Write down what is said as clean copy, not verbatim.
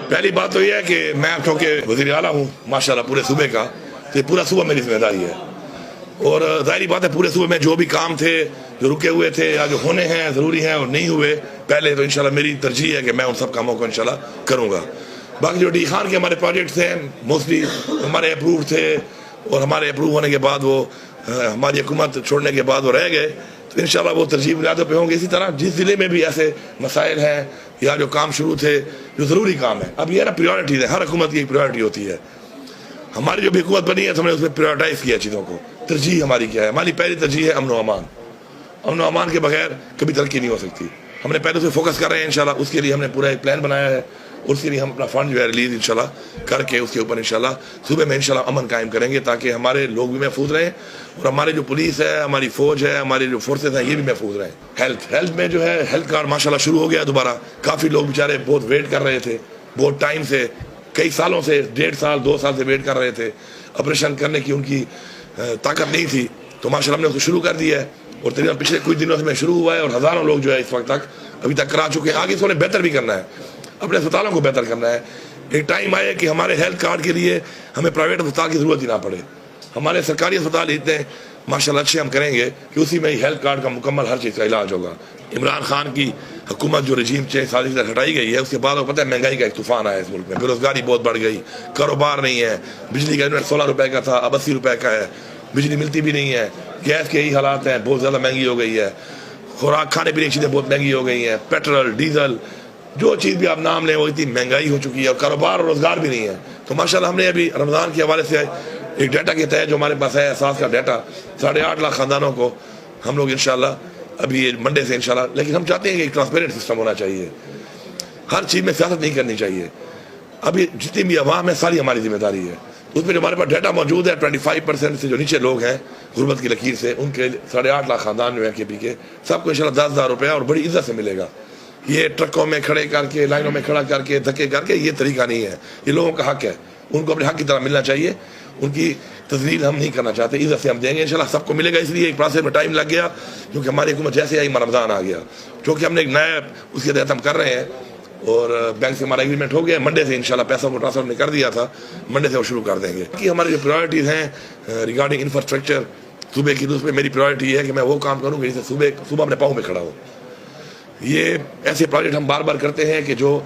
پہلی بات تو یہ ہے کہ میں چونکہ وزیراعلی ہوں ماشاءاللہ پورے صوبے کا، تو پورا صوبہ میری ذمہ داری ہے، اور ظاہری بات ہے پورے صوبے میں جو بھی کام تھے جو رکے ہوئے تھے آگے ہونے ہیں ضروری ہیں اور نہیں ہوئے پہلے، تو انشاءاللہ میری ترجیح ہے کہ میں ان سب کاموں کو انشاءاللہ کروں گا۔ باقی جو ڈی خان کے ہمارے پروجیکٹس ہیں موسٹلی ہمارے اپروو تھے، اور ہمارے اپروو ہونے کے بعد وہ ہماری حکومت چھوڑنے کے بعد وہ رہ گئے، تو انشاءاللہ وہ ترجیح بنیادوں پہ ہوں گے۔ اسی طرح جس ضلع میں بھی ایسے مسائل ہیں یا جو کام شروع تھے جو ضروری کام ہے، اب یہ نا پریورٹیز ہے، ہر حکومت کی ایک پریورٹی ہوتی ہے۔ ہماری جو بھی حکومت بنی ہے تو ہم نے اس میں پریورٹائز کیا چیزوں کو۔ ترجیح ہماری کیا ہے؟ ہماری پہلی ترجیح ہے امن و امان۔ امن و امان کے بغیر کبھی ترقی نہیں ہو سکتی۔ ہم نے پہلے سے فوکس کر رہے ہیں انشاءاللہ، اس کے لیے ہم نے پورا ایک پلان بنایا ہے، اس کے لیے ہم اپنا فنڈ جو ہے ریلیز انشاءاللہ کر کے اس کے اوپر انشاءاللہ صوبے میں انشاءاللہ امن قائم کریں گے، تاکہ ہمارے لوگ بھی محفوظ رہیں اور ہمارے جو پولیس ہے، ہماری فوج ہے، ہماری جو فورسز ہیں، یہ بھی محفوظ رہیں۔ ہیلتھ میں جو ہے ہیلتھ کارڈ ماشاءاللہ شروع ہو گیا دوبارہ۔ کافی لوگ بیچارے بہت ویٹ کر رہے تھے، بہت ٹائم سے، کئی سالوں سے، 1.5 سال 2 سال سے ویٹ کر رہے تھے، آپریشن کرنے کی ان کی طاقت نہیں تھی، تو ماشاءاللہ ہم نے اس کو شروع کر دیا ہے، اور تقریباً پچھلے کچھ دنوں سے میں شروع ہوا ہے، اور ہزاروں لوگ جو ہے اس وقت تک ابھی تک کرا چکے ہیں۔ آگے اس کو بہتر بھی کرنا ہے، اپنے اسپتالوں کو بہتر کرنا ہے۔ ایک ٹائم آئے کہ ہمارے ہیلتھ کارڈ کے لیے ہمیں پرائیویٹ اسپتال کی ضرورت ہی نہ پڑے۔ ہمارے سرکاری اسپتال اتنے ماشاءاللہ اچھے ہم کریں گے کہ اسی میں ہی ہیلتھ کارڈ کا مکمل ہر چیز کا علاج ہوگا۔ عمران خان کی حکومت جو رجیم 6 سال تک ہٹائی گئی ہے، اس کے بعد وہ پتہ ہے مہنگائی کا ایک طوفان آیا اس ملک میں، بے روزگاری بہت بڑھ گئی، کاروبار نہیں ہے، بجلی کا یونٹ 16 روپے کا تھا اب 80 روپے کا ہے، بجلی ملتی بھی نہیں ہے، گیس کے یہی حالات ہیں، بہت زیادہ مہنگی ہو گئی ہے، خوراک کھانے پینے کی چیزیں بہت مہنگی ہو گئی ہیں، پیٹرول ڈیزل جو چیز بھی آپ نام لیں وہ اتنی مہنگائی ہو چکی ہے، اور کاروبار اور روزگار بھی نہیں ہے۔ تو ماشاءاللہ ہم نے ابھی رمضان کے حوالے سے ایک ڈیٹا کے تحت جو ہمارے پاس ہے احساس کا ڈیٹا، 8.5 لاکھ خاندانوں کو ہم لوگ انشاءاللہ ابھی یہ منڈے سے انشاءاللہ، لیکن ہم چاہتے ہیں کہ ایک ٹرانسپیرنٹ سسٹم ہونا چاہیے، ہر چیز میں سیاست نہیں کرنی چاہیے۔ ابھی جتنی بھی عوام ہے ساری ہماری ذمہ داری ہے، اس میں جو ہمارے پاس ڈیٹا موجود ہے 25% سے جو نیچے لوگ ہیں غربت کی لکیر سے، ان کے 8.5 لاکھ خاندان جو ہیں KP کے، سب کو انشاءاللہ 10,000 روپیہ اور بڑی عزت سے ملے گا۔ یہ ٹرکوں میں کھڑے کر کے، لائنوں میں کھڑا کر کے، دھکے کر کے، یہ طریقہ نہیں ہے، یہ لوگوں کا حق ہے، ان کو اپنے حق کی طرح ملنا چاہیے، ان کی تذلیل ہم نہیں کرنا چاہتے، عزت سے ہم دیں گے انشاءاللہ، سب کو ملے گا۔ اس لیے ایک پروسیس میں ٹائم لگ گیا، کیونکہ ہماری حکومت جیسے آئی رمضان آ گیا، کیونکہ ہم نے ایک نیا اس کے تحت ہم کر رہے ہیں، اور بینک سے ہمارا ایگریمنٹ ہو گیا، منڈے سے انشاءاللہ پیسوں کو ٹرانسفر کر دیا تھا، منڈے سے وہ شروع کر دیں گے۔ کہ ہماری جو پرائرٹیز ہیں ریگارڈنگ انفراسٹرکچر صوبے کی، اس میں میری پرائرٹی یہ ہے کہ میں وہ کام کروں گا جس سے صوبہ اپنے پاؤں پہ کھڑا ہو۔ یہ ایسے پروجیکٹ ہم بار بار کرتے ہیں کہ جو